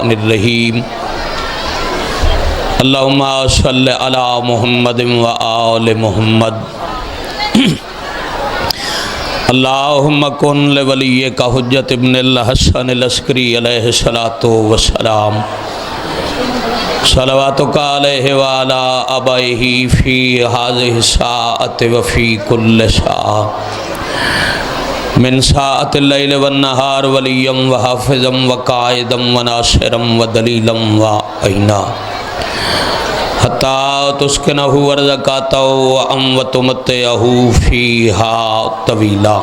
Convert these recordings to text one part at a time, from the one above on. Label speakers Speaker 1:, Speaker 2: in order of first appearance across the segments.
Speaker 1: الرحیم اللہم صلی علی محمد و آل محمد اللہم کن لولیک حجت ابن الحسن العسکری علیہ السلام صلواتک علیہ وعلا آبائہ فی ہذہ الساعۃ وفی کل ساعۃ من ساعت اللیل والنہار ولیا وحافظا وقائدا وناصرا ودلیلا وعینا حتی تسکنہ ورزقاتہ وتمتعہ فیہا طویلا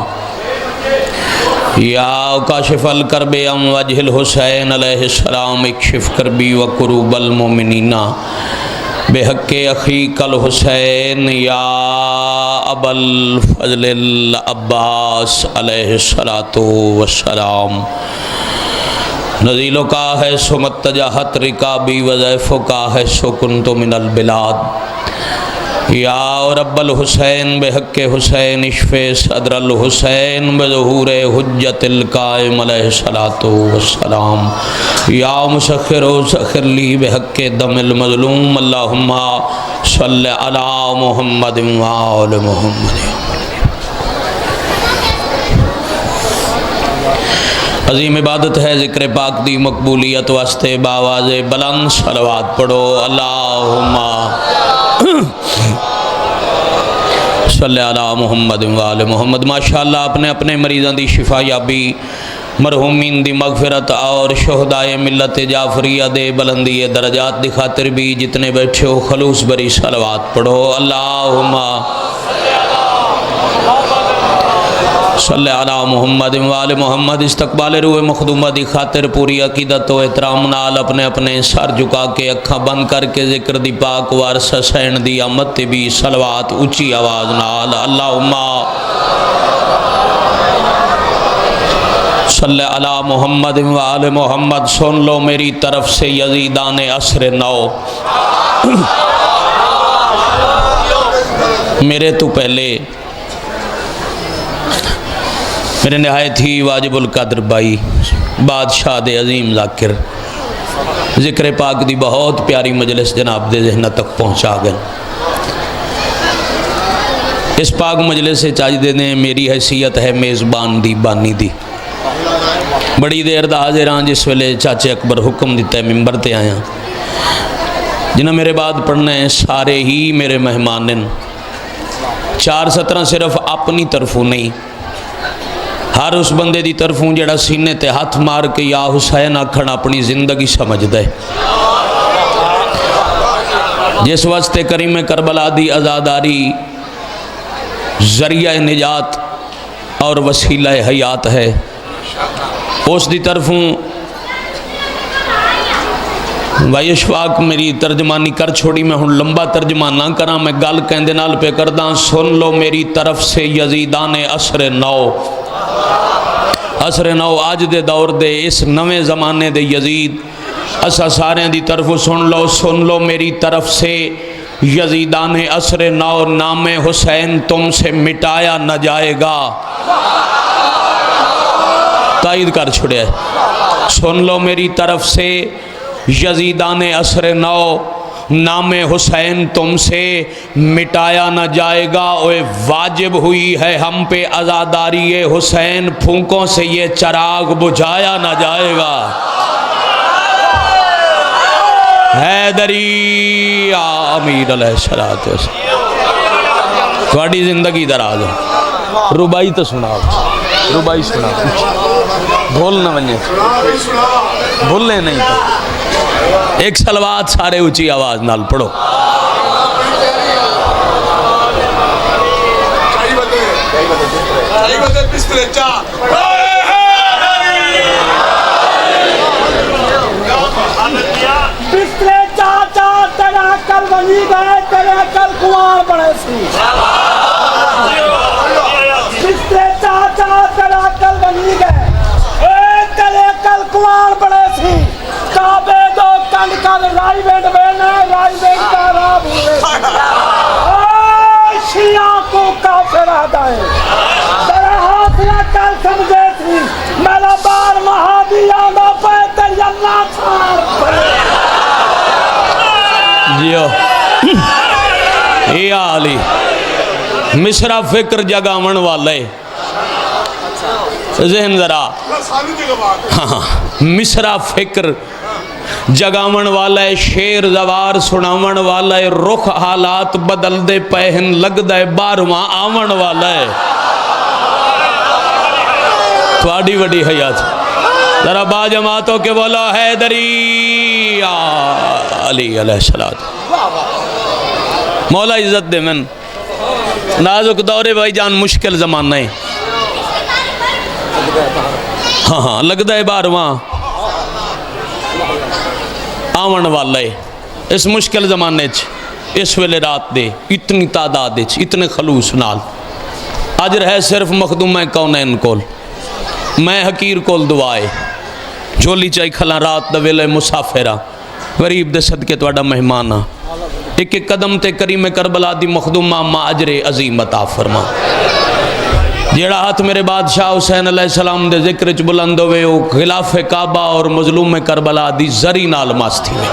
Speaker 1: یا کاشف الکرب عن وجہ الحسین علیہ السلام اکشف کربی وکروب المؤمنین بحق اخیک الحسین یا ابا الفضل العباس علیہ السلام نزیلو کا ہے سو متجہت رکابی وضیفو کا ہے سو کنتو من البلاد یا رب الحسین بحق حسین اشف صدر الحسین بظہور حجت القائم علیہ السلام یا مسخر و سخر لی بحق دم المظلوم اللہم صلی علی محمد و آل محمد. عظیم عبادت ہے ذکر پاک دی مقبولیت واسطے باواز بلند صلوات پڑھو. اللہم صلی علی محمد و آل محمد. ماشاءاللہ اپنے اپنے مریضان دی شفا یابی، مرحومین دی مغفرت اور شہدائے ملت جعفریہ دے بلندی درجات دی خاطر بھی جتنے بیٹھے ہو خلوص بری صلوات پڑھو. اللہم صلی علی محمد و آل محمد. استقبال روح مخدومہ دی خاطر پوری عقیدت و احترام نال اپنے اپنے سر جھکا کے اکھاں بند کر کے ذکر دی پاک وارث حسین دی آمد تے بھی صلوات اونچی آواز نال. اللہم صلی علی محمد و آل محمد. سن لو میری طرف سے یزیدان عصر نو، میرے تو پہلے میرے نہایت ہی واجب القدر بھائی بادشاہ دے عظیم ذاکر ذکر پاک دی بہت پیاری مجلس جناب دے ذہنہ تک پہنچا گئے. اس پاک مجلس سے چاہیے دیں میری حیثیت ہے میزبان دی بانی دی. بڑی دیر دا حاضر ہاں جس ویلے چاچے اکبر حکم دیتا ہے ممبر تے آیا جنہاں میرے بعد پڑھنے ہیں سارے ہی میرے مہمان ہیں. 4-17 صرف اپنی طرفوں نہیں، ہر اس بندے دی طرفوں جڑا سینے تے ہاتھ مار کے یا حسین آکھن اپنی زندگی سمجھ دے. جس واسطے کریم کربلا دی عزاداری ذریعہ نجات اور وسیلہ حیات ہے، اس دی طرفوں بھائی اشفاق میری ترجمانی کر چھوڑی. میں ہن لمبا ترجمہ نہ کراں، میں گل کہندے نال پہ کرداں. سن لو میری طرف سے یزیدان عصر نو. عصر نو آج دے دور دے اس نویں زمانے دے یزید اسا سارے دی طرف سن لو میری طرف سے یزیدان عصر نو. نام حسین تم سے مٹایا نہ جائے گا. تائید کر چھڑے. سن لو میری طرف سے یزیدان عصر نو، نام حسین تم سے مٹایا نہ جائے گا. اوے واجب ہوئی ہے ہم پہ عزاداری حسین، پھونکوں سے یہ چراغ بجھایا نہ جائے گا. حیدری امیر علیہ السلام. تھوڑی زندگی دراز ہے. ربائی تو سنا، ربائی سنا، بھول نہ بنے، بھولنے نہیں تو ایک صلوات سارے اونچی آواز نال پڑھو.
Speaker 2: بسترے چاچا تیرا کل بنی گئے، تیرے کل کنوار بڑے سی. بسترے چاچا تیرا کل بنی گئے، تیرے کل کنوار بڑے سی. کعبے دو کنڈ کل رائی بینڈ بینا، رائی بینڈ کا راب ہوئے. شیعہ کو کافر آدھائے تیرے ہاتھ نہ کل سمجھے
Speaker 1: جیو یہ علی مصرا فکر جگاون والے ذہن ذرا ہاں مصرا فکر جگاون والا ہے شیر زوار سناون والا ہے رخ حالات بدل دے پہن لگ دے بارواں آون والا ہے تھوڑی وڈی حیات ذرا با جماعتوں کے بولا حیدری یا علی علیہ السلام مولا عزت دے من نازک دورے بھائی جان مشکل زمانہ ہے ہاں ہاں لگ دے بارواں آون والا ہے اس مشکل زمانے اس ویلے رات دے اتنی تعداد اتنے خلوص نال اجر ہے صرف مخدوم کونین کول میں حقیر کول دعائے جھولی چاہی کھلا رات دا ویلے مسافرہ غریب دے صدقے تواڈا مہمان ایک ایک قدم تے کریم کربلا دی مخدومہ ما اجر عظیم عطا فرما جیڑا ہاتھ میرے بادشاہ حسین علیہ السلام دے ذکر چ بلند ہوئے او خلاف کعبہ اور مظلوم کربلا دی زری نال ماستی ہوئے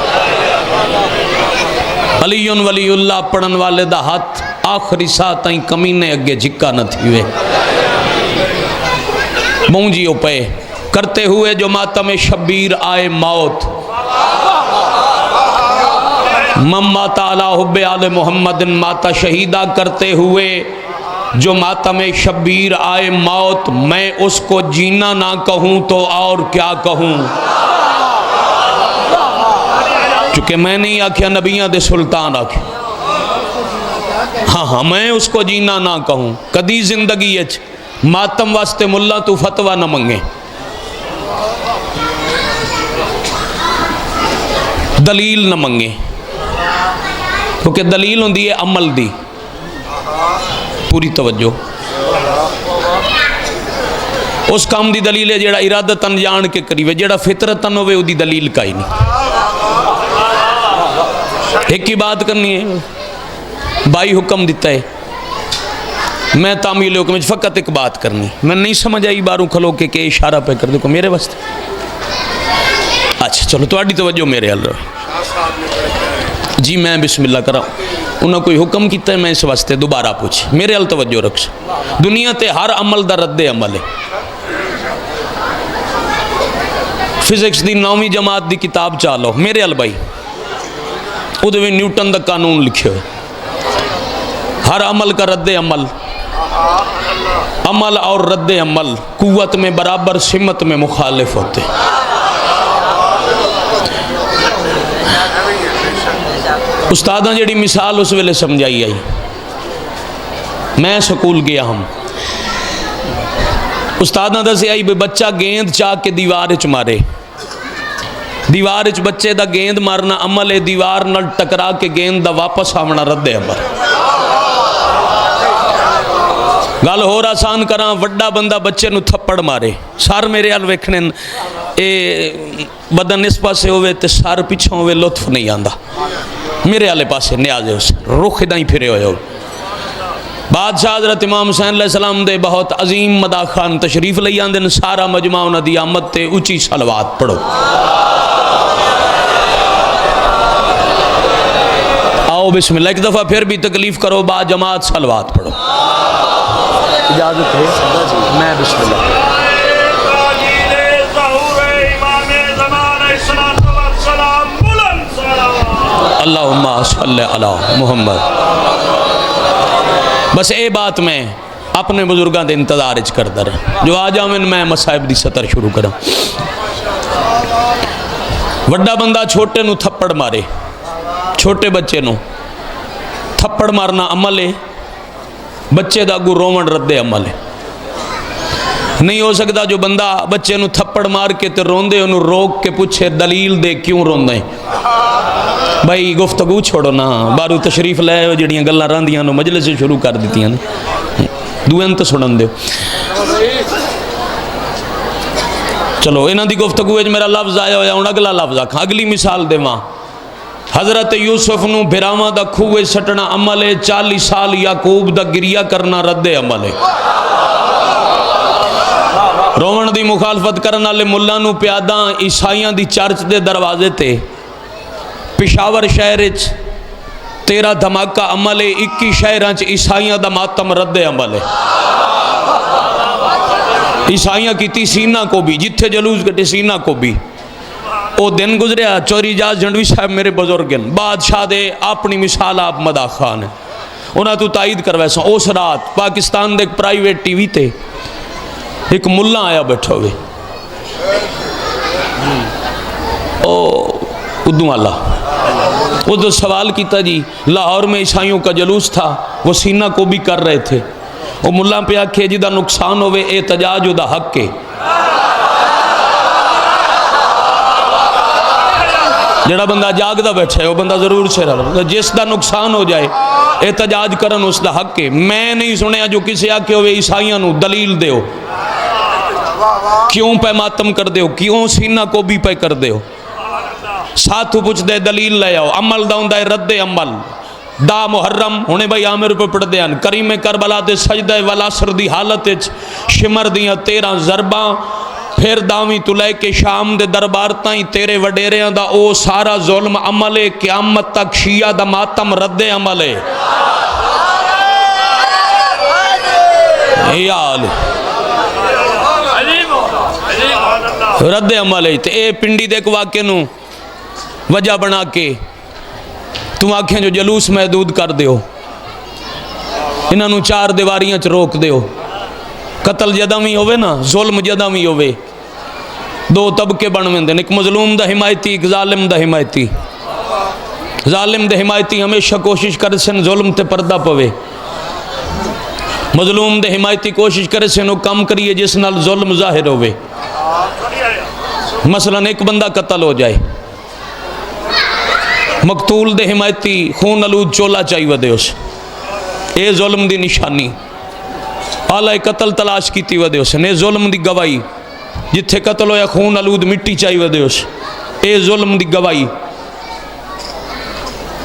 Speaker 1: علی ولی اللہ پڑھن والے دا ہاتھ آخری ساتھ تائیں کمینے اگے جھکا نہ تھی ہوئے مونجیوں پہ کرتے ہوئے جو ماتم شبیر آئے موت ماتا علی حب آل محمد ماتا شہیدہ کرتے ہوئے جو ماتم شبیر آئے موت میں اس کو جینا نہ کہوں تو اور کیا کہوں چونکہ میں نہیں آکھیا نبیاں دے سلطان آکھیا ہاں ہاں میں اس کو جینا نہ کہوں کدی زندگی اچ ماتم واسطے ملا تو فتوہ نہ منگے دلیل نہ منگے کیونکہ دلیل ہوں دی ہے عمل دی پوری توجہ اس کام دی دلیل ہے جیڑا ارادتاً جان کے قریب ہے جیڑا فطرتاً ہوئے وہ دی دلیل کا ہی نہیں ایک ہی بات کرنی ہے بائی حکم دیتا ہے میں تعمیل حکم فقط ایک بات کرنی میں نہیں سمجھ آئی باروں کھلو کے کہ اشارہ پہ کر دیکھو میرے واسطے اچھا چلو تواڈی توجہ میرے حل رہے جی میں بسم اللہ کرا انہوں کوئی حکم کیتا ہے میں اس واسطے دوبارہ پوچھ میرے حل توجہ رکھ دنیا تے ہر عمل دا رد عمل ہے فزکس دی 9ویں جماعت دی کتاب چالو میرے حل بھائی ادھے میں نیوٹن دا قانون لکھے ہوئے ہر عمل کا رد عمل عمل اور رد عمل قوت میں برابر سمت میں مخالف ہوتے استاداں جڑی مثال اس ویلے سمجھائی آئی میں سکول گیا ہم استاداں دے سے آئی بے بچہ گیند چاہ کے دیوار اچ مارے دیوار اچ بچے دا گیند مارنا عمل ہے دیوار نہ ٹکرا کے گیند دا واپس آمنا رد عمل گل ہور آسان کراں وڈا بندہ بچے نو تھپڑ مارے سار میرے حال ویکھنے اے بدن اس پاسے ہوئے تے سار پیچھوں ہوئے لطف نہیں آندا میرے والے پاسے نیازے اسے رخ ادھائیں پھرے ہوئے ہو بادشاہ حضرت امام حسین علیہ السلام دے بہت عظیم مدا خان تشریف لئی آندن سارا مجمع انہاں دی آمد تے اونچی صلوات پڑھو آؤ بسم اللہ ایک دفعہ پھر بھی تکلیف کرو با جماعت صلوات پڑھو اجازت ہے میں بسم اللہ اللہم صلی علی محمد بس اے بات میں اپنے بزرگاں دے انتظار اچ کر در جو آجا میں مصائب دی سطر شروع کروں وڈا بندہ چھوٹے نو تھپڑ مارے چھوٹے بچے نو تھپڑ مارنا عمل ہے بچے دا گو رومن رد عمل ہے نہیں ہو سکتا جو بندہ بچے نو تھپڑ مار کے تے روندے انہوں روک کے پوچھے دلیل دے کیوں روندے بھائی گفتگو چھوڑو نا بارو تشریف لائے ہو جڑیاں گلہ راندیاں نو مجلس سے شروع کر دیتیاں دوئن تو سنن دے چلو انہاں دی گفتگو ہے میرا لفظ آیا ہویا ان اگلا لفظ آکھا اگلی مثال دے ماں حضرت یوسف نو بھراواں دا کھوئے سٹنا عمل ہے 40 سال یعقوب دا گریہ کرنا رد عمل ہے رومن دی مخالفت کرنا لے ملہ نو پیاداں عیسائیاں دی چرچ دے دروازے تے پشاور شہر 13 دھماکہ عمل ہے، 21 شہراں چ عیسائیاں دا ماتم رد عمل ہے۔ عیسائیاں کیتی سینہ کو بھی، جتھے جلوس کٹے سینہ کو بھی۔ او دن گزریا، چوری جاز جھنڈوی صاحب میرے بزرگن بادشاہ دے اپنی مثال آپ مدا خان ہیں، انہاں تو تائید کروے سا۔ اس رات پاکستان دے ایک پرائیویٹ ٹی وی تے ایک ملہ آیا بیٹھا ہوئے، او ادو والا، وہ تو سوال کیتا جی لاہور میں عیسائیوں کا جلوس تھا، وہ سینہ کو بھی کر رہے تھے، وہ ملہ پہ آکھے جی دا نقصان ہوئے احتجاج دا حق کے، جڑا بندہ جاگ دا بیٹھا ہے وہ بندہ ضرور سے رہا، جس دا نقصان ہو جائے احتجاج کرن اس دا حق ہے۔ میں نہیں سنیا جو کسی آکھے ہوئے عیسائیاں نو دلیل دیو، کیوں پہ ماتم کر دیو، کیوں سینہ کو بھی پہ کر دیو، ساتھو پوچھ دے دلیل لے آؤ، عمل دا ہوندا ہے رد عمل، دا محرم ہونے بھائی عامر پہ پڑھ دیان، کریم کربلا دے سجدہ والاسر دی حالت شمر دیاں 13 ضرباں، پھر داویں تو لے کے شام دے دربار تائیں تیرے وڈیریاں دا او سارا ظلم عمل ہے، قیامت تک شیعہ دا ماتم رد عمل ہے۔ یال رد عمل ہے۔ اے پنڈی دے کو واقعے نو وجہ بنا کے تم آنکھیں جو جلوس محدود کر دیو، انہاں نو 4 دیواریاں چ روک دیو، قتل جدہ بھی ہوئے نا، ظلم جدہ بھی ہوئے، 2 طبقے بنویں دیں، ایک مظلوم دا حمایتی، ایک ظالم دا حمایتی۔ ظالم دے حمایتی ہمیشہ کوشش کرے سن ظلم تے پردہ پوے، مظلوم دے حمایتی کوشش کرے سن وہ کم کریے جس نال ظلم ظاہر ہوئے۔ مثلا ایک بندہ قتل ہو جائے، مقتول دے حمایتی خون آلود چولا چاہی ودے اس، اے ظلم دی نشانی، آلہ قتل تلاش کیتی ودے اس، اے ظلم دی گواہی، جتھے قتل ہویا خون آلود مٹی چاہی ودے اس، اے ظلم دی گواہی۔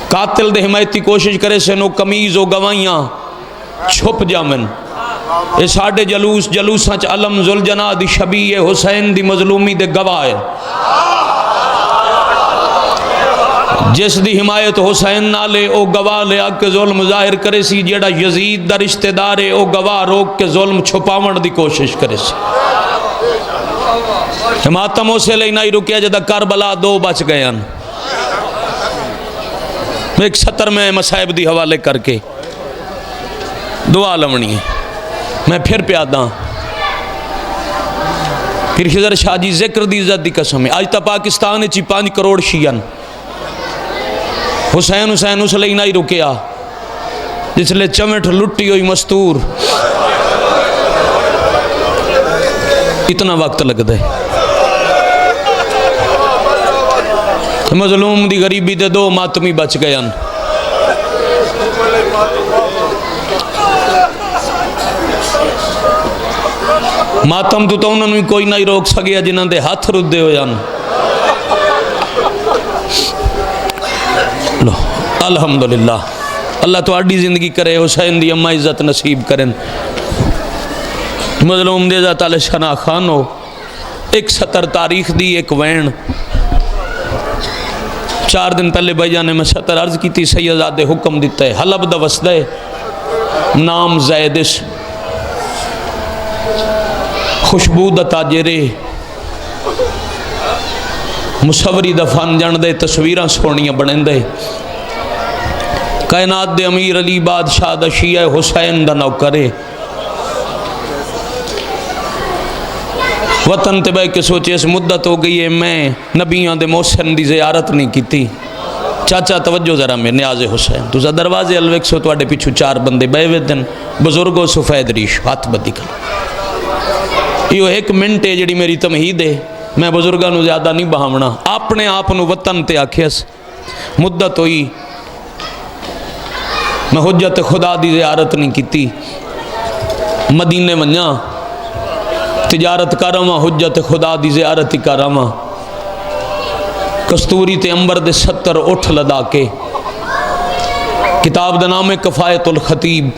Speaker 1: قاتل دے حمایتی کوشش کرے سے نو کمیز و گواہیاں چھپ جامن، اے ساڑھے جلوساں چ علم ذوالجناح دی شبیہ حسین دی مظلومی دے گواہ ہے، جس دی حمایت حسین نالے او گواہ لے آکے ظلم ظاہر کرے سی، جیڑا یزید دا رشتہ دار ہے او گواہ روک کے ظلم چھپاون دی کوشش کرے سی۔ ماتم اسے لئی نہیں رکیا جدہ کربلا 2 بچ گئے ہیں۔ ایک 70 میں مصائب دی حوالے کر کے دعا لمنی ہے، میں پھر پیادا پھر خضر شاہ جی ذکر دی عزت دی قسم ہے، آج تا پاکستان چی 5 کروڑ شیعن، حسین اس لئی نہیں رکیا جس لئے چمٹ لٹی ہوئی مستور، اتنا وقت لگ دے، مظلوم دی غریبی دے 2 ماتمی بچ گئے ہیں۔ ماتم تو انہوں نے کوئی نہیں روک سکیا جنہاں دے ہاتھ ردے ہو جان۔ الحمدللہ اللہ تو آڈی زندگی کرے، حسین دی اماں عزت نصیب کریں، مظلوم دے ذات علیہ شناہ خان ہو، ایک 70 تاریخ دی ایک وین 4 دن پہلے بھائی جانے میں 70 عرض کی تھی، سیدزادے حکم دیتا ہے حلب دا وسدہ ہے، نام زیدش، خوشبو دا تاجرے، مصوری دا فن جان دے، تصویران سونیاں بنیں دے، کائنات دے امیر علی بادشاہ دا شیعہ حسین دا نوکرے، وطن تے بھائی کے سوچے اس مدت ہو گئی ہے میں نبیان دے محسن دی زیارت نہیں کی تھی، چاچا توجہ ذرا میں نیاز حسین تو دروازے الویک سو تو آڑے پیچھو 4 بندے بیوے دن بزرگوں سفید ریش ہاتھ بدی کر، یہ 1 منٹ ہے جڑی میری تمہید ہے، میں بزرگاں نو زیادہ نہیں بہامنا، اپنے آپ نو وطن تے آکھیس مدت ہوئی میں حجت خدا دی زیارت نہیں کیتی، مدینے منیا تجارت کراما، حجت خدا دی زیارت کراما، کستوری تے امبر دے 70 اٹھ لدا کے، کتاب دا نام کفایت الخطیب،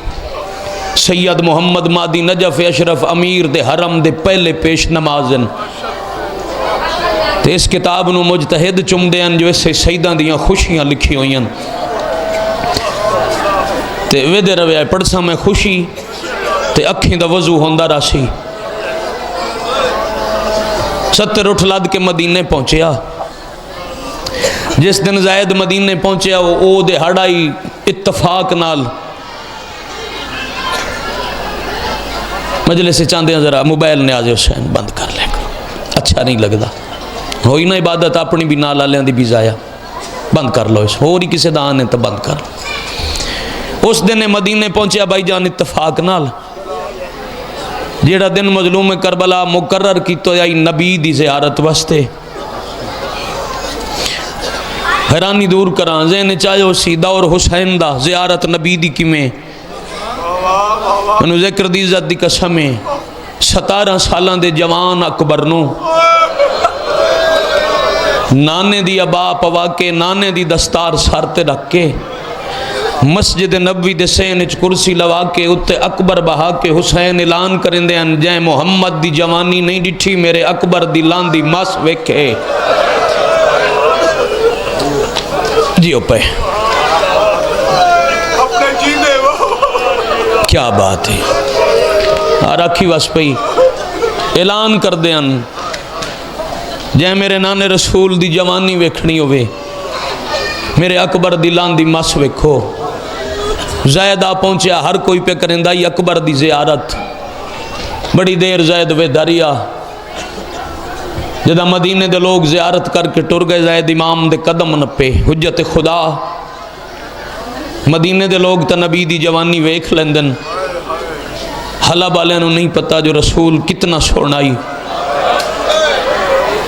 Speaker 1: سید محمد مادی نجف اشرف امیر دے حرم دے پہلے پیش نمازن، تے اس کتاب نو مجتہد چم دے ہیں جو اسے سیدان دیاں خوشیاں لکھی ہوئی ہیں، تے ویدے رویا پڑھسا میں خوشی تے اکھیں دا وضو ہوندہ راسی. ستر اٹھ لد کے مدینے پہنچیا. جس دن زید مدینے پہنچیا او دے ہڑائی اتفاق نال مجلس سے چاندے ہیں ذرا موبائل نے آجے حسین بند کر لے کرو، اچھا نہیں لگدا. ہوئی نا عبادت اپنی بھی نال آلیاں دی بھی ضائع، بند کر لو اس، ہو رہی کسی دا آنے تو بند کر لو. اس دن مدینے پہنچیا بھائی جان اتفاق نال. جیڑا دن مظلوم کربلا مقرر کی تو آئی نبی دی زیارت واسطے. حیرانی دور کراں ذہن چاہو سی دور حسین دا زیارت نبی دی کیویں. منو ذکر دی عزت دی قسمیں 17 سالاں دے جوان اکبر نو نانے دی ابا پوا کے نانے دی دستار سر تے رکھ کے مسجد نبوی دے سین وچ کرسی لوا کے اتے اکبر بہا کے حسین اعلان کرندے ہیں جے محمد دی جوانی نہیں ڈٹھی میرے اکبر دی لاندی مس ویکھے. جیو پہ کیا بات ہے. راکھی واس پئی اعلان کر دیاں جے میرے نانے رسول دی جوانی ویکھنی ہوئے میرے اکبر دی لاندی مس ویکھو. زیدہ پہنچیا ہر کوئی پہ کرندہ یہ اکبر دی زیارت. بڑی دیر زید وے دریا جدہ مدینے دے لوگ زیارت کر کے ٹر گئے. زید امام دے قدم نپے حجت خدا. مدینے دے لوگ تا نبی دی جوانی ویکھ لیندن. حلب والے نو نہیں پتا جو رسول کتنا سونائی.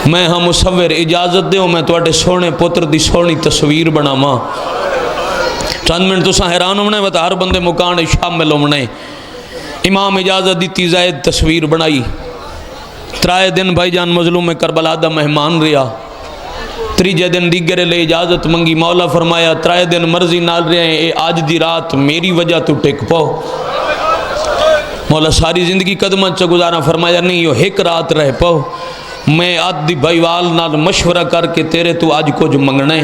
Speaker 1: میں ہاں مصور اجازت دیو میں توڑے سونے پتر دی سونی تصویر بنا ماں. چند منٹ تو سا حیران ہونے وطا ہر بندے مکانے شامل ہونے. امام اجازت دیتی زید تصویر بنائی. ترائے دن بھائی جان مظلوم کربلا دا مہمان ریا. تریجے دن دیگرے لے اجازت منگی. مولا فرمایا ترائے دن مرضی نال رہے ہیں اے آج دی رات میری وجہ تو ٹک پاؤ. مولا ساری زندگی قدمت چا گزارا. فرمایا نہیں یہ ایک رات رہ پاؤ. میں آج دی بھائیوال نال مشورہ کر کے تیرے تو آج کو جو منگنے.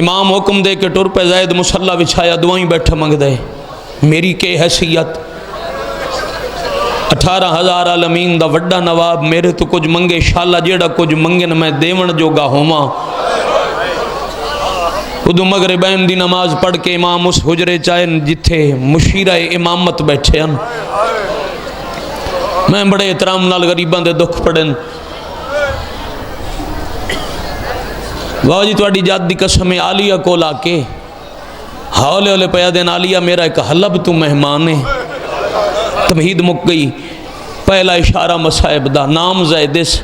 Speaker 1: امام حکم دے کے ٹر پہ زید مصلی بچھایا دعائیں بیٹھا منگ دے. میری کے حیثیت 18,000 عالمین دا وڈا نواب میرے تو کچھ منگے شالا جیڑا کچھ منگن میں دیون جوگا ہوما. ادو مغربین دی نماز پڑھ کے امام اس حجرے چاہیں جتھے مشیرہ امامت بیٹھے ہیں. میں بڑے احترام نال غریبان دے دکھ پڑھن. واہ جی توڑی جات دی قسم عالیہ کو لا کے ہولے ہولے پیا دین عالیہ میرا ایک حلب تو مہمان ہے. تمہید مک گئی. پہلا اشارہ مصائب دا نام زیدس.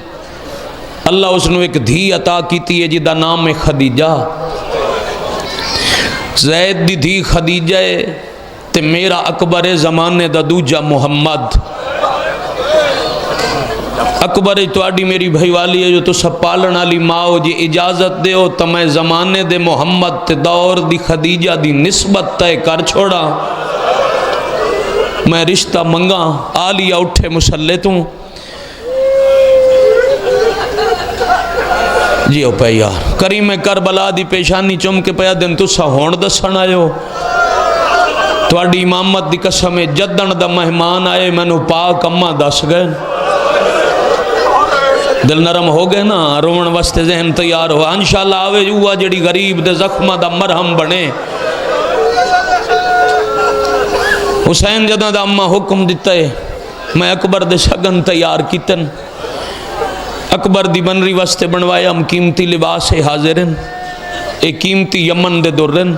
Speaker 1: اللہ اس نے ایک دھی عطا کیتی ہے جدا نام ہے خدیجہ. زید دی دھی خدیجہ ہے تے میرا اکبر زمانے دا دوجہ محمد. اکبر توڑی میری بھائی والی ہے جو تو سب پالن علی ماں جی اجازت دے ہو تو میں زمانے دے محمد تے دور دی خدیجہ دی نسبت تے کر چھوڑا. میں رشتہ منگا. آلیہ اٹھے مسلح توں جی او پہ یار کریم کربلا دی پیشانی چم کے پیا دن تو سا ہون دسن آئے ہو. توڑی امامت دی قسم جدن دا مہمان آئے میں نو پاک اممہ دس گئے. دل نرم ہو گئے نا رومن واسطے ذہن تیار ہوا. انشاءاللہ آوے جوا جڑی غریب دے زخمہ دا مرہم بنے. حسین جدہ دا اممہ حکم دیتا ہے میں اکبر دے شگن تیار کیتن. اکبر دی بنری واسطے بنوایا ہم قیمتی لباس حاضرن. اے قیمتی یمن دے درن.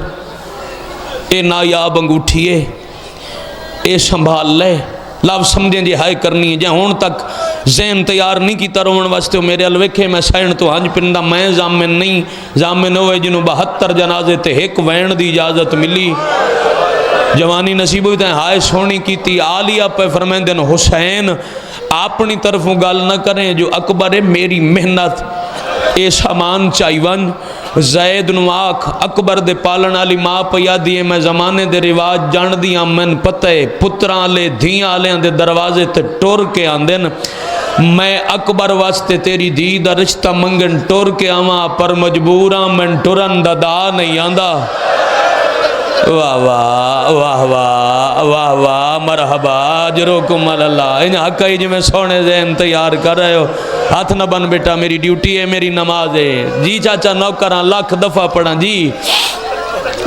Speaker 1: اے نایاب انگوٹھیے اے سنبھال لے. لاب سمجھیں جی ہائے کرنی ہے جہاں ہون تک ذہن تیار نہیں کیتا رومن واسطے میرے الوکھے میں سائن تو ہنج پندہ میں زامن نہیں. زامن ہوئے جنہوں 72 جنازے تے ایک وین دی اجازت ملی. جوانی نصیب ہوئی تھے ہائے سونی کیتی. آلیہ پہ فرمائیں دن حسین اپنی طرفوں گال نہ کریں جو اکبر ہے میری محنت اے سامان چائیون. زید نواک اکبر دے پالن علی ماں پیا دیئے میں زمانے دے رواج جان دیاں من پتہ پتران لے دھیاں لے دے دروازے تے ٹور کے آندن. میں اکبر واسطے تیری دی دا رشتہ منگن ٹور کے آواں پر مجبوراں من ٹورن دا دا نہیں آندہ. واہ واہ واہ واہ واہ واہ مرحبا جروکم اللہ ان حق ہی جو میں سونے ذہن تیار کر رہے ہو ہاتھ نہ بن بیٹا میری ڈیوٹی ہے میری نماز ہے جی چاچا نوکراں لاکھ دفعہ پڑھا جی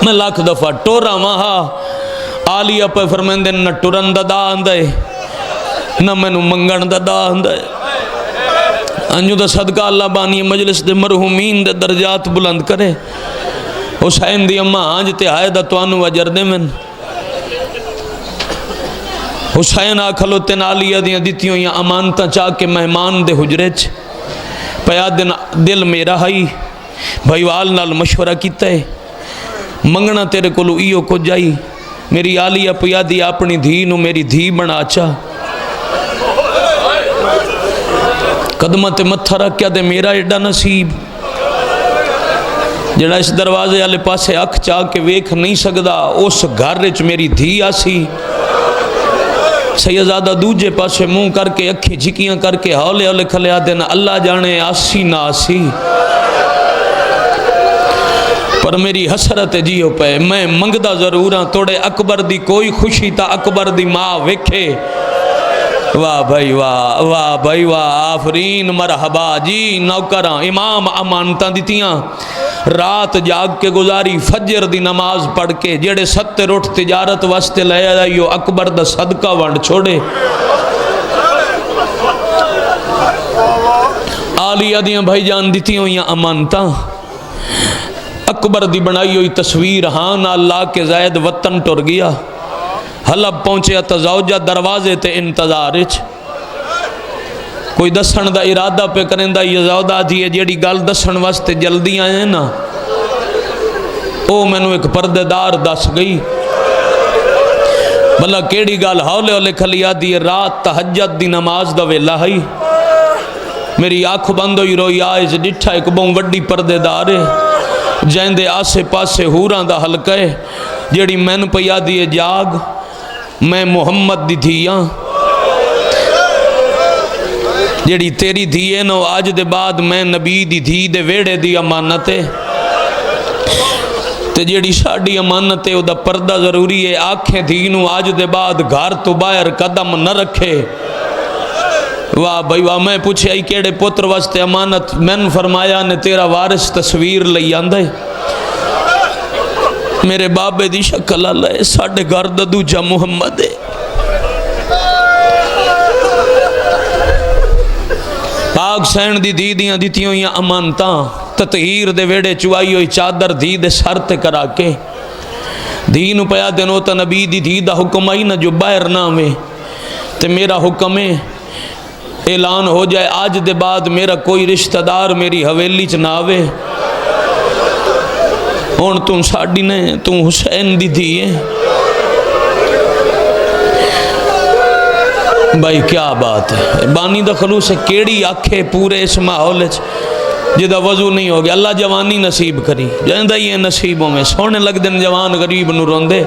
Speaker 1: میں لاکھ دفعہ ٹورا وہاں آلیہ پہ فرمائندے نہ ٹرن دا دا آندے نہ میں نو منگن دا دا آندے انجو دا صدقہ اللہ بانی مجلس دے مرحومین دے درجات بلند کرے حسین دی اماں آنج تے آئے دا توانو اجر دے من حسین آکھلو تین آلیہ دیاں دیتیوں یا امانتا چاہ کے مہمان دے حجرے چ پیا دل میرا ہائی بھائیوال نال مشورہ کیتا ہے منگنا تیرے کولو ایو کو جائی میری آلیہ پیا دی اپنی دھی نو میری دھی بنا چاہ قدمت متھا رکھیا دے میرا ایڈا نصیب جڑا اس دروازے والے پاسے اکھ چاہ کے ویکھ نہیں سکدا اس گھر وچ میری دھی آسی سیدزادہ دوجے پاسے منہ کر کے اکھی جھکیاں کر کے ہولے ہولے کھلیا دینا اللہ جانے آسی نہ آسی پر میری حسرت جیو پہ میں منگدہ ضرور ہاں توڑے اکبر دی کوئی خوشی تا اکبر دی ماں وکھے واہ بھائی واہ بھائی واہ آفرین مرحبا جی نوکراں امام امانتاں دیتیاں رات جاگ کے گزاری فجر دی نماز پڑھ کے جڑے ستر اٹھ تجارت واسطے لے آئیو اکبر دا صدقہ ونڈ چھوڑے آلیہ دیاں بھائی جان دیتی ہوئی امانتاں اکبر دی بنائی ہوئی تصویر ہاں نہ اللہ کے زائد وطن ٹر گیا حلب پہنچے تزوجہ دروازے تے انتظارچ کوئی دسن دا ارادہ پہ کریں دا یہ زودہ جی ہے جیڑی گل دسن واسطے جلدی آئے ہیں نا او میں نو ایک پردے دار دس گئی بلا کیڑی گل ہولے ہولے کھلیا دی رات تہجد دی نماز دا ویلا ہی میری آنکھ بند ہوئی روئی آئے ڈٹھا ایک بہن وڈی پردے دار ہے جائندے آسے پاسے ہوراں دا حلقہ ہے جیڑی میں پیا دیے جاگ میں محمد دی دھیاں جیڑی تیری دھیے نو آج دے بعد میں نبی دی دھی دے ویڑے دی امانت ہے تے جیڑی ساڑی امانت ہے او دا پردہ ضروری ہے آنکھیں دھی نو آج دے بعد گھر تو باہر قدم نہ رکھے واہ بھائی واہ میں پوچھے آئی کیڑے پتر واسطے امانت میں نے فرمایا نے تیرا وارث تصویر لئی آندے میرے بابے دی شکل اللہ ساڑھے گھر دا دوجہ محمد ہے پاک سین دی دی دیاں دیتی ہوئی امانتاں تطہیر دے ویڑے چوائی ہوئی چادر دی دے سر تے کرا کے دی نو پیا دینو تا نبی دی دی دا حکم آئی نا جو باہر نہ میں تے میرا حکم ہے اعلان ہو جائے آج دے بعد میرا کوئی رشتہ دار میری حویلی چ نہ آوے ہون تم ساڑی نے تم حسین دی دیئے بھائی کیا بات ہے بانی دا خلوص ہے کیڑی آنکھیں پورے اس ماحول جدہ وضو نہیں ہو گیا اللہ جوانی نصیب کری جائندہ یہ نصیبوں میں سونے لگ دن جوان غریب نو روندے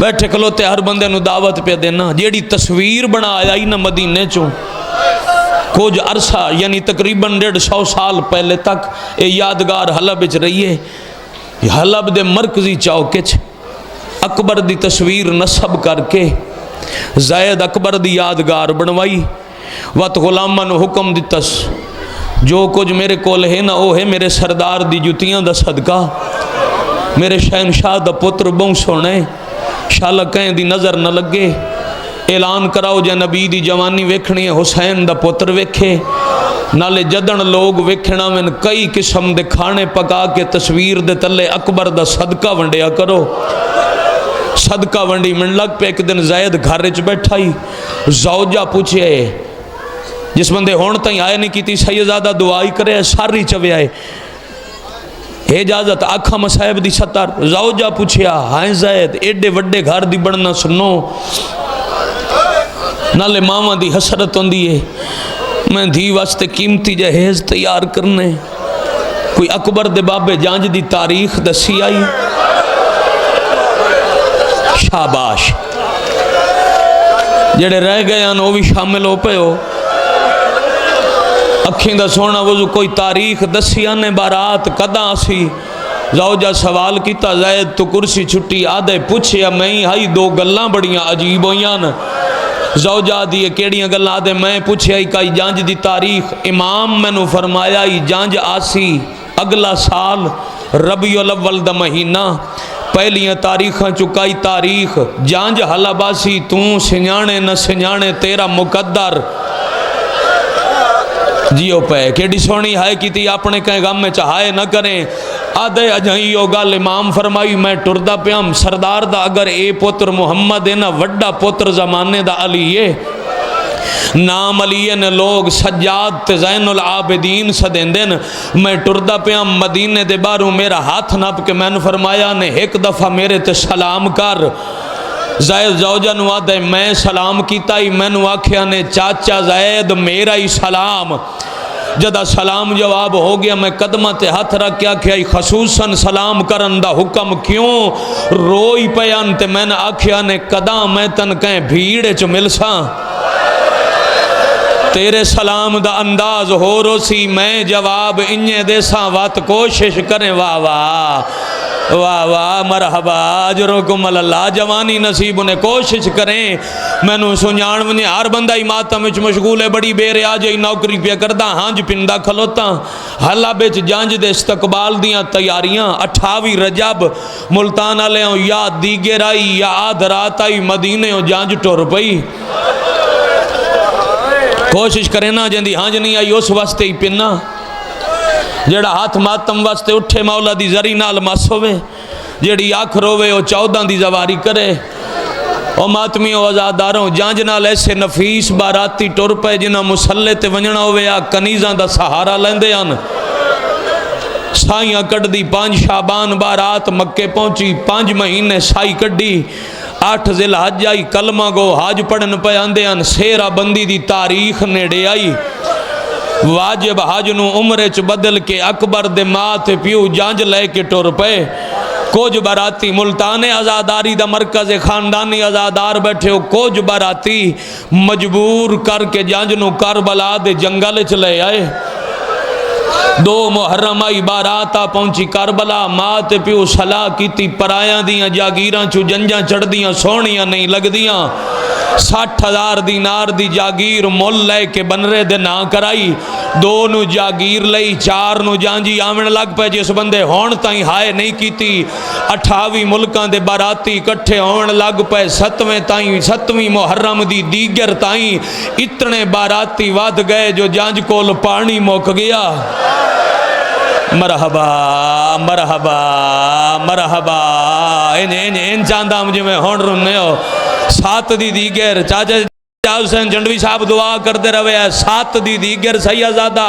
Speaker 1: بیٹھے کلوتے ہر بندے نو دعوت پہ دینا جیڑی تصویر بنا آیا ہی نا مدینے چوں کچھ عرصہ یعنی تقریباً 150 سال پہلے تک اے یادگار حلب اچ رہی ہے حلب دے مرکزی چوکچ اکبر دی تصویر نصب کر کے زید اکبر دی یادگار بنوائی وقت غلامہ نو حکم دیتس جو کچھ میرے کول ہے نا وہ ہے میرے سردار دی جتیاں دا صدقہ میرے شہنشاہ دا پتر بہن سونے شالہ کہیں دی نظر نہ لگے اعلان کراؤ جے نبی دی جوانی ویکھنی ہے حسین دا پتر ویکھے نالے جدن لوگ ویکھنا میں کئی قسم دے کھانے پکا کے تصویر دے تلے اکبر دا صدقہ ونڈیا کرو صدقہ ونڈی من لگ پہ ایک دن زید گھر رچ بیٹھا ہی زوجہ پوچھے جس بندے ہون تائیں آئے نہیں کی تھی سیدزادہ دعائی کرے ساری چوے آئے اجازت آکھا مسائب دی ستر زوجہ پوچھیا ہائیں زید ایڈے وڈے گھر دی بڑھنا سنو نالے ماما دی حسرت ہوں دیئے میں دھی واسطے قیمتی جہیز تیار کرنے کوئی اکبر دے بابے جانج دی تاریخ دسی آئی شاباش جڑے رہ گئے ہیں وہ بھی شامل ہو پے ہو اکھیں دا سونا وضو کوئی تاریخ دسی آنے بارات قداں سی زوجہ سوال کیتا زید تو کرسی چھٹی آدھے پوچھیا میں ہی دو گلاں بڑیاں عجیب ہویاں نا زوجہ دی کیڑیاں گلاں آدھے میں پوچھیا ہی کئی جانج دی تاریخ امام میں نو فرمایا ہی جانج آسی اگلا سال ربیع الاول دا مہینہ پہلیاں تاریخاں چکائی تاریخ جانج حلا باسی توں سنجانے نہ سنجانے تیرا مقدر جیو پہ کیڑی سونی ہائے کی تھی اپنے کہیں غم میں چاہائے نہ کریں آدھے اجائیو گل امام فرمائی میں ٹردہ پیام سردار دا اگر اے پتر محمد ہے نا وڈا پتر زمانے دا علی ہے نام علی نے لوگ سجاد تے زین العابدین سدین دین میں ٹردہ پیام مدینے دے باروں میرا ہاتھ نپ کے میں نے فرمایا نے ایک دفعہ میرے تے سلام کر زید زوجہ نو آدھے میں سلام کیتا ہی میں نو آکھیا نے چاچا زید میرا ہی سلام جدہ سلام جواب ہو گیا میں قدمہ تے ہاتھ رکھ کیا کہ خصوصاً سلام کرن دا حکم کیوں روئی پیان تے میں نے آکھیا نے قداں میں تن کہیں بھیڑے چو ملساں تیرے سلام دا انداز ہو رو سی میں جواب انجے دے ساں وات کوشش کریں واہ واہ واہ واہ مرحبا اجرکم اللہ جوانی نصیب انہیں کوشش کریں میں نو سنجان ونی ہر بندہ ہی ماتم وچ مشغول ہے بڑی بے ریا جائی نوکری پہ کردہ ہانج پندہ کھلوتا حالہ بیچ جانج دے استقبال دیاں تیاریاں 28 رجب ملتان علیہوں یا دیگر آئی یا آدھ رات آئی مدینے ہو جانج ٹور پئی کوشش کریں نا جندی ہانج نہیں آئی اس واسطے ہی پننا جیڑا ہاتھ ماتم واسطے اٹھے مولا دی زری نال مس ہوئے جیڑی آنکھ روے او 14 دی زواری کرے او ماتمی او آزاداروں جانج نال ایسے نفیس باراتی ٹور پے جنہ مسلح تے ونجنا ہوئے آ کنیزاں دا سہارا لیندے آن سائیاں کٹ دی 5 شعبان بارات مکے پہنچی 5 مہینے سائی کٹ دی 8 ذی الحج آئی کلمہ گو حاج پڑھن پہ آندے آن سیرہ بندی دی تاریخ نیڑے آئی واجب حاج نو عمرے چ بدل کے اکبر دے مات پیو جانج لے کے ٹور پہ کوج باراتی ملتان ازاداری دا مرکز خاندانی ازادار بیٹھے ہو کوج باراتی مجبور کر کے جانج نو کربلا دے جنگل چلے آئے 2 محرم آئی باراتا پہنچی کربلا مات پیو صلاح کی تی پرایاں دیاں جاگیراں چو جنجاں چڑھ دیاں سونیاں نہیں لگ دیاں 60,000 دینار دی جاگیر مول لے کے بنرے دے نہ کرائی 2 نو جاگیر لئی 4 نو جانجی آمن لگ پہ جس بندے ہون تائیں ہائے نہیں کیتی 28 ملکاں دے باراتی کٹھے ہون لگ پہ 7ویں محرم دی دیگر تائیں اتنے باراتی واد گئے جو جانج کول پانی موک گیا مرحبا مرحبا مرحبا ان چاندہ مجھے میں ہون رنے ہو 7 دی دیگر چاچا حسین جنڈوی صاحب دعا کرتے روے ہیں 7 دی دیگر سیازادہ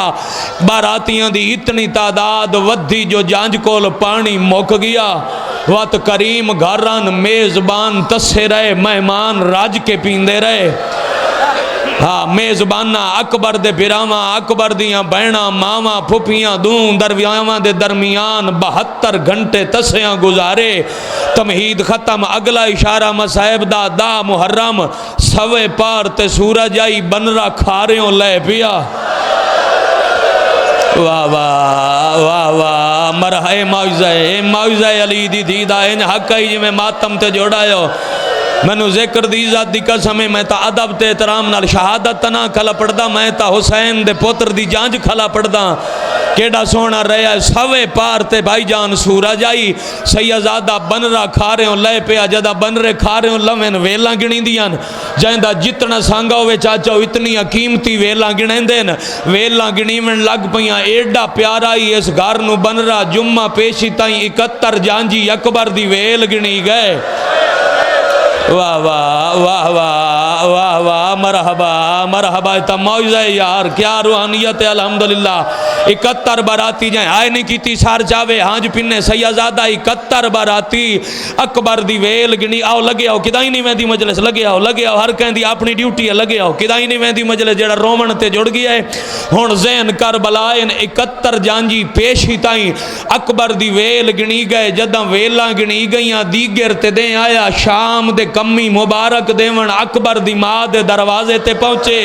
Speaker 1: باراتیاں دی اتنی تعداد ودھی جو جانج کول پانی موک گیا وقت کریم گھران میزبان تسے رہے مہمان راج کے پیندے رہے ہاں میزبانہ اکبر دے پیراواں اکبر دیاں بہناں ماواں پھپیاں دون درویاواں دے درمیان 72 گھنٹے تسیاں گزارے تمہید ختم اگلا اشارہ مصائب دا محرم سوے پار تے سورج آئی بنرا کھاریوں لے پیا واہ واہ واہ واہ مرحے معوضہ علی دی دیدہ ان حق ہی جی میں ماتم تے جوڑایو میں نو ذکر دی ذات دی قسم میں تا ادب تے احترام نال شہادت تنا کھلا پڑدا میں تا حسین دے پوتر دی جانج کھلا پڑدا کیڑا سونا رہا ہے سوے پار تے بھائی جان سورج آئی سیازادہ بنرا کھاریوں لے پیا جدہ بنرے کھاریوں لمن ویلاں گنی دیاں جائندہ جتنا سانگا ہوئے چاچاو اتنی قیمتی ویلاں گنیں دین ویلاں گنی من لگ پیاں ایڈا پیارا ہی اس گھر نو بنرا جمعہ پیشی تائیں 71 جانجی اکبر دی ویل گنی گئے واہ واہ واہ واہ واہ واہ مرحبا مرحبا تا معجزہ یار کیا روحانیت ہے الحمدللہ 71 باراتی جائیں آئے نہیں کیتی سار چاوے ہانج پننے سیازادہ 71 باراتی اکبر دی ویل گنی آؤ لگے آؤ کدائی نہیں ویندی مجلس لگے آؤ ہر کہیں دی اپنی ڈیوٹی ہے لگے آؤ کدائی نہیں ویندی مجلس جڑا رومن تے جڑ گیا ہے ہون زین کربلائن 71 جانجی پیشی تائیں اکبر دی ویل گنی گئے جدہ ویلاں گنی گئیاں دیگر تے دیں آیا شام دے کمی مبارک دیون اکبر دی ماں دے دروازے تے پہنچے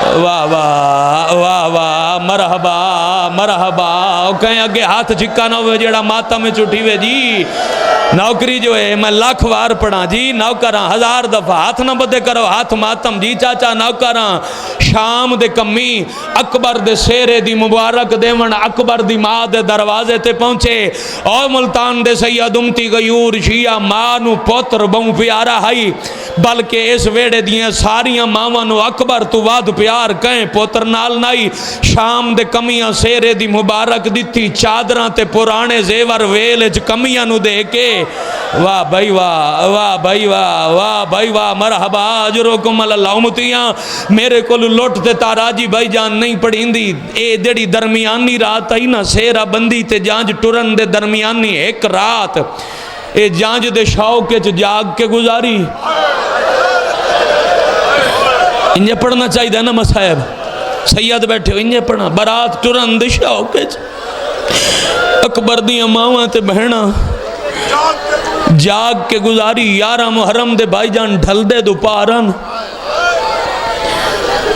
Speaker 1: واہ واہ واہ واہ مرحبا مرحبا کہیں اگے ہاتھ چکا نہ ہوئے جیڑا ماتا میں چٹھی وے جی نوکری جو ہے میں لاکھ وار پڑھا جی نوکراں 1000 دفعہ ہاتھ نہ بدے کرو ہاتھ ماتم جی چاچا نوکراں شام دے کمی اکبر دے سیرے دی مبارک دیون اکبر دی ماں دے دروازے تے پہنچے او ملتان دے سید امتی غیور شیعہ ماں نو پوتر بہوں پیارا ہائی بلکہ اس ویڑے دیاں ساریاں ماں نو اکبر تو واد پیار کہیں پوتر نال نائی شام دے کمیاں سیرے دی مبارک دیتی چادراں تے پرانے زیور ویلج کمیاں نو دے کے واہ بھائی واہ واہ بھائی واہ واہ بھائی واہ مرحبا اجرکم اللہ امتیاں میرے کو لوٹ تے تاراجی بھائی جان نہیں پڑھیندی اے جڑی درمیانی رات آئی نا سیرہ بندی تے جانج ٹرن دے درمیانی ایک رات اے جانج دے شوق جاگ کے گزاری انجھے پڑھنا چاہیے تھا نا مسائب سید بیٹھے ہو انجھے پڑھنا برات ٹرن دے شوق اکبر دیاں ماواں تے بہنا جاگ کے گزاری 11 محرم دے بھائی جان ڈھل دے دوپارن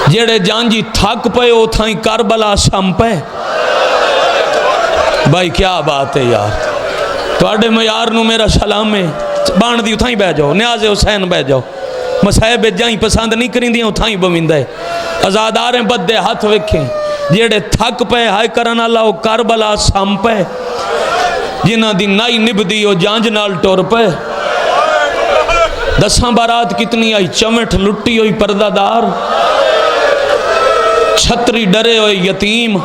Speaker 1: جیڑے جانجی تھک پے اتھائیں کربلا سم پے بھائی کیا بات ہے یار تو اڈے معیار نو میرا سلام ہے بان دی اتھائیں بہ جاؤ نیاز حسین بہ جاؤ مسائب جائیں پسند نہیں کریں دیاں اتھائیں بویندہ ہے ازاداریں بدے ہاتھ وکھیں جیڑے تھک پے ہائے کرن اللہ کربلا سم پے جنہ دی نائی نب دی او جانج نال ٹور پے 10 بارات کتنی آئی چمٹ لٹی ہوئی پردہ دار چھتری ڈرے ہوئے یتیم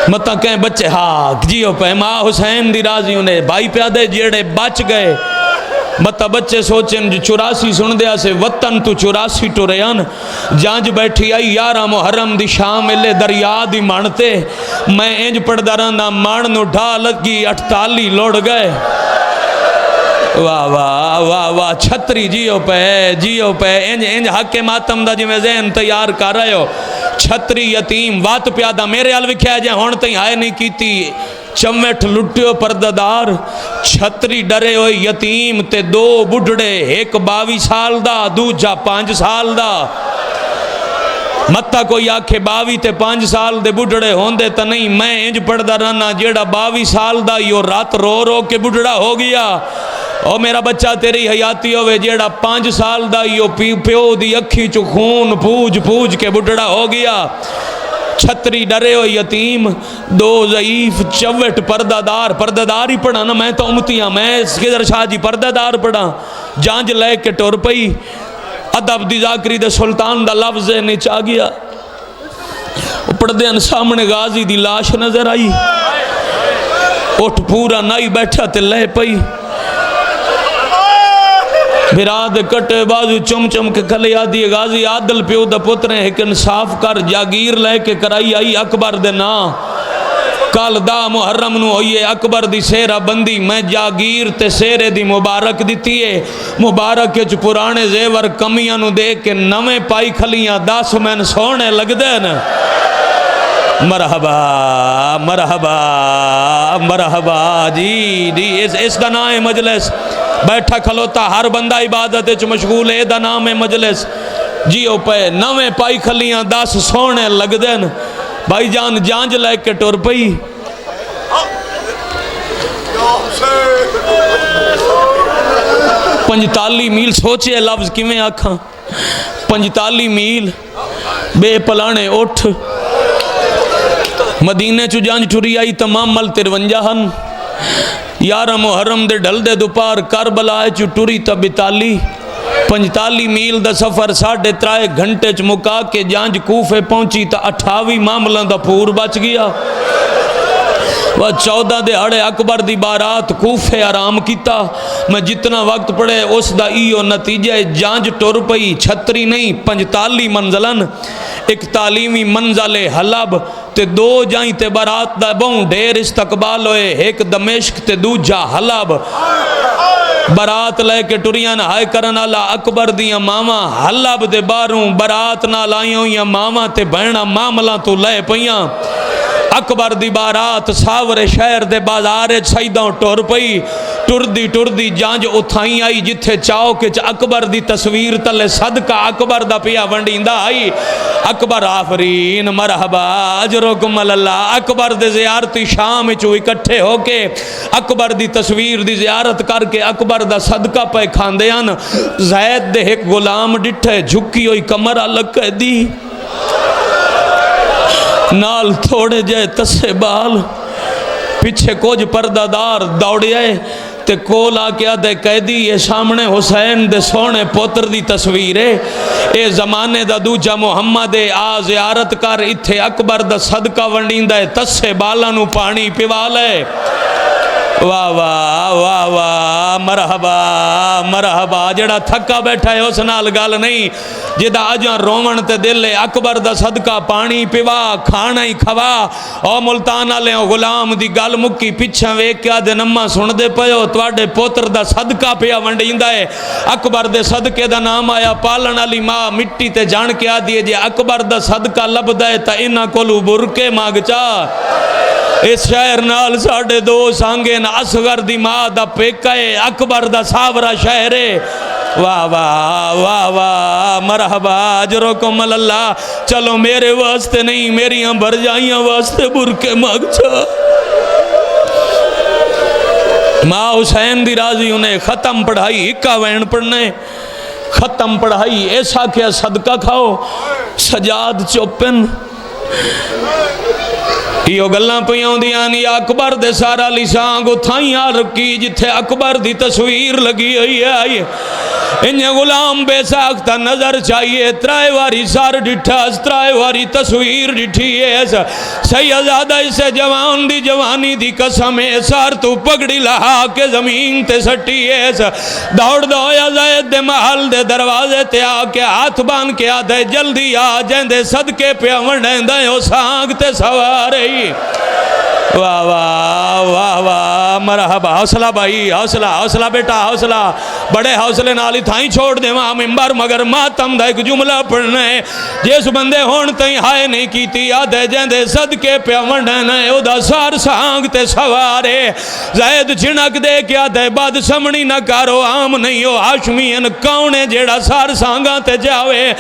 Speaker 1: مطا کہیں بچے ہاک جیو پہ ماں حسین دی راضی انہیں بھائی پیادے جیڑے بچ گئے مطا بچے سوچیں جو 84 سن دیا سے وطن تو 84 ٹوریان جانج بیٹھی آئی 11 محرم دی شام لے دریا دی مانتے میں انج پڑھ درانا ماننو ڈھالت کی 48 لوڑ گئے واہ واہ واہ واہ چھتری جیو پہ انج حق ماتم دا جی میں ذہن تیار کر رہے ہو چھتری یتیم وات پیادہ میرے الوکھیا جائے ہون تھی آئے نہیں کیتی چمٹ لٹیو پرددار چھتری ڈرے ہوئے یتیم تے 2 بڑھڑے ایک 22 سال دا دوجا 5 سال دا متا کوئی آکھے 22 تے 5 سال دے بڑھڑے ہوندے تا نہیں میں انج پڑھدا رہنا جیڑا 22 سال دا یو رات رو رو کے بڑھڑا ہو گیا او میرا بچہ تیری حیاتی ہوئے جیڑا 5 سال دا یو پیو دی اکھی چو خون پوج پوج کے بڑھڑا ہو گیا چھتری ڈرے ہو یتیم 2 ضعیف چوٹ پردہ دار ہی پڑھا نا میں تو امتیاں میں اسکدر شاہ جی پردہ دار پڑھا جانج لے کے ٹور پئی ادب دی ذاکری دے سلطان دا لفظ نیچ آ گیا پردے ان سامنے غازی دی لاش نظر آئی اٹھ پورا نائی بیٹھا تے لے پئی بھراد کٹے بازو چم چم کے کھلے آدھی غازی عادل پیو دا پتریں ایک انصاف کر جاگیر لے کے کرائی آئی اکبر دے نا کال دا محرم نو ہوئیے اکبر دی سیرہ بندی میں جاگیر تے سیرے دی مبارک دیتی ہے مبارک چ پرانے زیور کمیاں نو دے کے نویں پائی کھلیاں 10 میں سونے لگ دے نا مرحبا مرحبا مرحبا جی اس دا نام ہے مجلس بیٹھا کھلوتا ہر بندہ عبادت چ مشغول ہے دا نام ہے مجلس جیو پہ نویں پائی کھلیاں 10 سونے لگ دین بھائی جان جانج لے کے ٹور پئی 45 میل سوچے لفظ کیویں آکھاں 45 میل بے پلانے اٹھ مدینے چو جانج ٹری آئی تمام مل 53 ہن 11 محرم دے ڈھل دے دوپار کربلا چو ٹری تا 45 میل دا سفر 3.5 گھنٹے چ مکا کے جانج کوفے پہنچی تا 28 معاملہ دا پور بچ گیا وہ 14 دے اڑے اکبر دی بارات کوفے آرام کیتا میں جتنا وقت پڑے اس دا ایو نتیجہ جانج ٹور پئی چھتری نہیں 45 منزلن 41 منزل حلب تے 2 جائیں تے بارات دا بہن ڈھیر استقبال ہوئے ایک دمشق تے دوجا حلب برات لے کے ٹریاں ہائے کرن اللہ اکبر دیاں ماما حلب دے باروں برات نہ لائیوں یا ماما تے بہنا معاملہ تو لے پئیاں اکبر دی بارات ساور شہر دے بازار سیدوں ٹور پئی ٹردی ٹردی جانج اتھائی آئی جتھے چاوک اکبر دی تصویر تلے صدقہ اکبر دا پیا ونڈیندہ آئی اکبر آفرین مرحبا اجرکم اللہ اکبر دے زیارتی شام چو اکٹھے ہو کے اکبر دی تصویر دی زیارت کر کے اکبر دا صدقہ پہ کھاندے آن زید دے ایک غلام ڈٹھے جھکی ہوئی کمر الگ کہہ دی نال تھوڑے جائے تسے بال پیچھے کچھ پردہ دار دوڑے آئے تے کول آکیا دے قیدی یہ سامنے حسین دے سونے پوتر دی تصویر ہے اے زمانے دا دوجہ محمد آ زیارت کر اتھے اکبر دا صدقہ ونڈیندہ ہے تسے بالانو پانی پیوالے واہ واہ واہ واہ مرحبا مرحبا جڑا تھکا بیٹھا ہے اس نال گل نہیں جدا آجاں رومن تے دل ہے اکبر دا صدقہ پانی پیوا کھانا ہی کھوا او ملتانہ لے غلام دی گل مکی پچھا ویکیا دے نمہ سن دے پیو تواڈے پوتر دا صدقہ پیا ونڈیندہ ہے اکبر دے صدقے دا نام آیا پالن علی ماں مٹی تے جان کے آدھیے جے اکبر دا صدقہ لب دے تا انہاں کولو برکے مانگ چا اس شہر نال ساڑھے دو سانگین اصغر دی ماں دا پیکائے اکبر دا ساورہ شہر ہے واہ واہ واہ واہ مرحبا اجرکم اللہ چلو میرے واسطے نہیں میریاں بھر جائیاں واسطے برکے مانگ چا ماں حسین دی راضی انہیں ختم پڑھائی ہکا وین پڑھنے ختم پڑھائی ایسا کیا صدقہ کھاؤ سجاد چوپن یہ گلاں پیاں دیاں یا اکبر دے سارا لسانگ اتھائیاں رکی جتھے اکبر دی تصویر لگی ہوئی ہے انہیں غلام بے ساختہ نظر چاہیے ترائے واری سار ڈٹھا ترائے واری تصویر ڈٹھی ہے سیدادہ اسے جوان دی جوانی دی قسم ہے سار تو پگڑی لہا کے زمین تے سٹی ہے دوڑ دو یا زید دے محل دے دروازے تے آکے ہاتھ بان کے آدھے جلدی آ جائیں دے صدقے پہ ونڈیں دیں او سانگ تے سوارے واہ واہ واہ واہ مرحبا حوصلہ بھائی حوصلہ حوصلہ بیٹا حوصلہ بڑے حوصلے نالی تھائیں چھوڑ دے وہاں ممبر مگر ماتم دا ایک جملہ پڑھنے جس بندے ہون تائیں ہائے نہیں کیتی آدھے جیندے صدقے پہ ونڈنے او دا سار سانگ تے سوارے زید چھنک دے کیا دے بعد سمنی نہ کارو عام نہیں ہو ہاشمین کاؤنے جیڑا سار سانگاں تے جاوے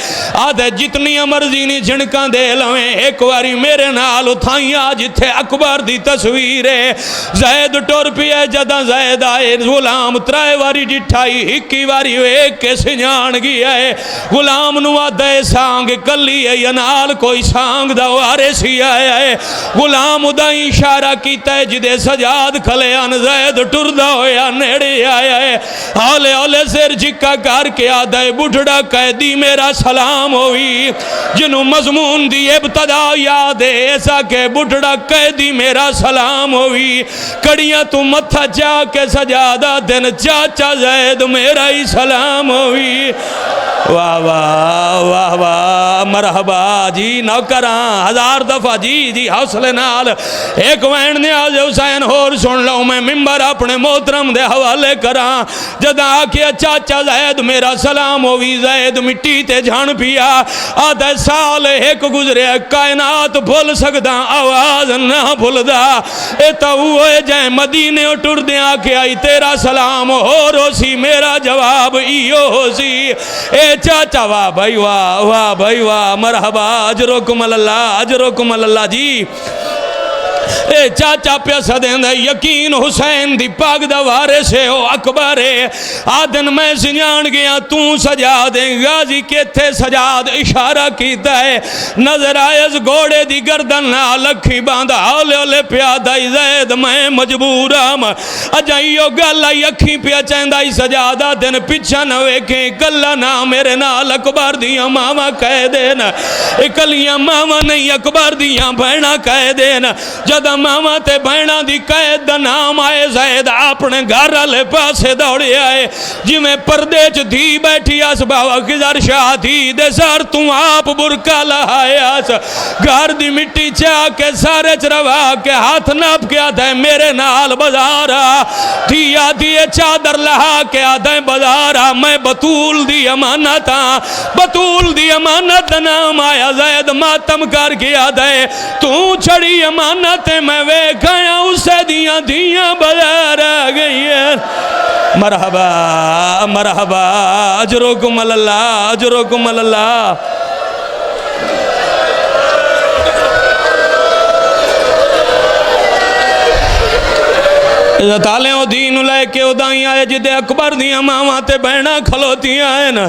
Speaker 1: آدھے جتنی مرضی نہیں چھنکاں دے لویں ایک واری میرے نال اتھائیں آج تھے اکبر دی تصویر ہے زید ٹور پیے جدہ زید آئے غلام ترائے واری ڈٹھائی ہکی واری ایک کے سنجان گیا ہے غلام نوا دے سانگ کلی ہے ینال کوئی سانگ دوارے سی آئے ہے غلام دائیں اشارہ کیتا ہے جدے سجاد کھلے آن زید ٹور دا ہویا نیڑے آیا ہے ہولے ہولے سر جکا کار کے آدھے بڑھڑا قیدی میرا سلام ہوئی جنہوں مضمون دی ابتدا یاد ہے ایسا کہ بڑھڑا قیدی میرا سلام ہوئی کڑیاں تو متھا چا کے سجادہ دن چاچا زید میرا ہی سلام ہوئی واہ واہ واہ واہ مرحبا جی نوکراں ہزار دفعہ جی حوصلے نال ایک وین نیاز حسین ہور سن لو میں ممبر اپنے محترم دے حوالے کراں جدہ آکیا چاچا زید میرا سلام ہوئی زید مٹی تے جھان پیا آدھے سال ایک گزرے کائنات بھول سکدا آواز نہ بھول دا اے تو ہوئے جائیں مدینے ٹر دیں آکے آئی تیرا سلام ہو رو سی میرا جواب ایو ہو سی اے چاچا واہ بھائی واہ بھائی واہ مرحبا اجرکم اللہ اجرکم اللہ جی اے چاچا پیسہ دیں دے یقین حسین دی پاک دوارے سے ہو اکبرے آدن میں سنجان گیا تو سجا دیں غازی کے تھے سجاد اشارہ کیتا ہے نظر آئیز گوڑے دی گردن نہ لکھی باندھا ہولے ہولے پیادائی زید میں مجبورام اجائیو گلہ یکھی پیا چیندائی سجادہ دن پچھا نہ ویکھیں گلہ نہ میرے نال اکبر دیا ماما کہہ دینا اکلیاں ماما نہیں اکبر دیا بہنا کہہ دینا جدہ ماما تے بہنا دی قید دا نام آئے زید اپنے گھر لے پاسے دوڑے آئے جی میں پردے چ دھی بیٹھی آس باوا خزر شاہ دھی دے سار توں آپ برکا لہائے آس گھر دی مٹی چاہ کے سارے چروا کے ہاتھ ناپ کے آدھے میرے نال بزارا دھی آدھیے چادر لہا کے آدھے بزارا میں بطول دی امانتا بطول دی امانت نام آیا زید ماتم کر کے آدھے تو چھڑی امانت تے میں ویکھایا اسے دیاں دھیاں بغیر آ گئی ہے مرحبا مرحبا اجرکم اللہ اجرکم اللہ تالیوں دین لے کے ادائیں آئے جدے اکبر دیاں ماما تے بہنا کھلوتیاں ہیں نا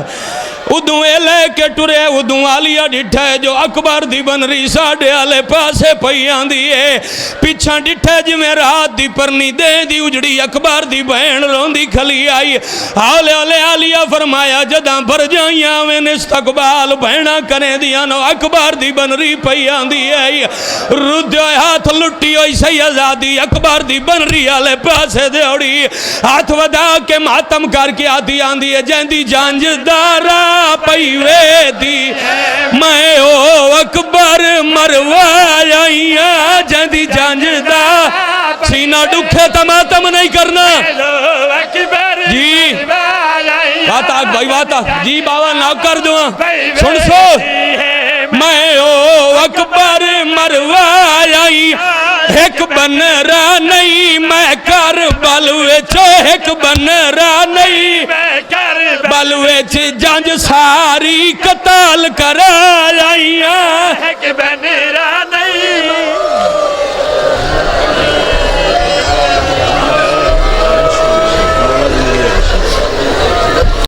Speaker 1: ادوں اے لے کے ٹرے ادوں آلیا ڈٹھے جو اکبر دی بن رہی ساڑھے آلے پاسے پہیاں دیئے پیچھاں ڈٹھے جو میں رات دی پرنی دے دی اجڑی اکبر دی بہن روندی کھلی آئی آلے آلے آلیا فرمایا جداں بھر جائیاں میں استقبال بہنہ کریں دیا نو اکبر دی بن رہی پہیاں دیئے رد ہاتھ لٹی ہوئی سیزادی اکبر دی بن رہی آلے پاسے دیوڑی ہاتھ ودا کے ماتم کر کے آتی آندی ہے جیندی جانج دارا پہیوے دی میں او اکبر مروایا جیندی جانج دا سینہ ڈکھے تماتم نہیں کرنا جی بات آگ بھائی بات آگ جی بابا نہ کر دوں سن سو میں او اکبر مروایا ایک بن رہا نہیں میں کر بلوے چو ایک بن رہا نہیں بلوے چھ جانج ساری قتال کرایا ایک بن رہا نہیں